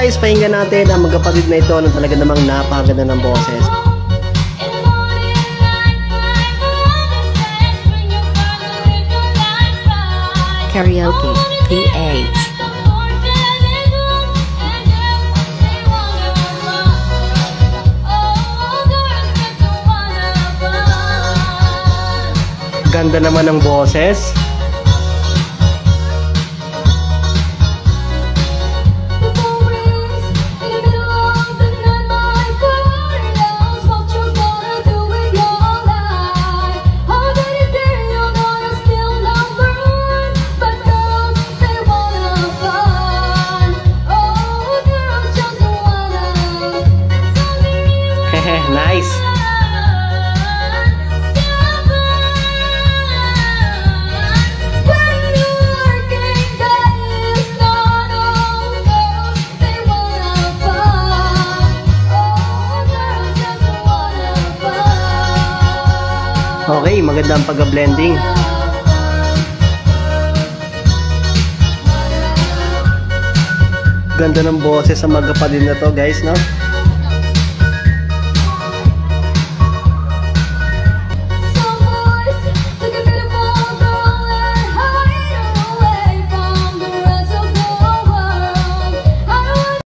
guys, pakinggan natin ang magkapatid na ito na talaga namang napakaganda ng boses. Karaoke PH. Ganda naman ng boses. Nice. Okay, maganda ang pagka-blending. Ganda ng boses sa magkapatid na to, guys, no?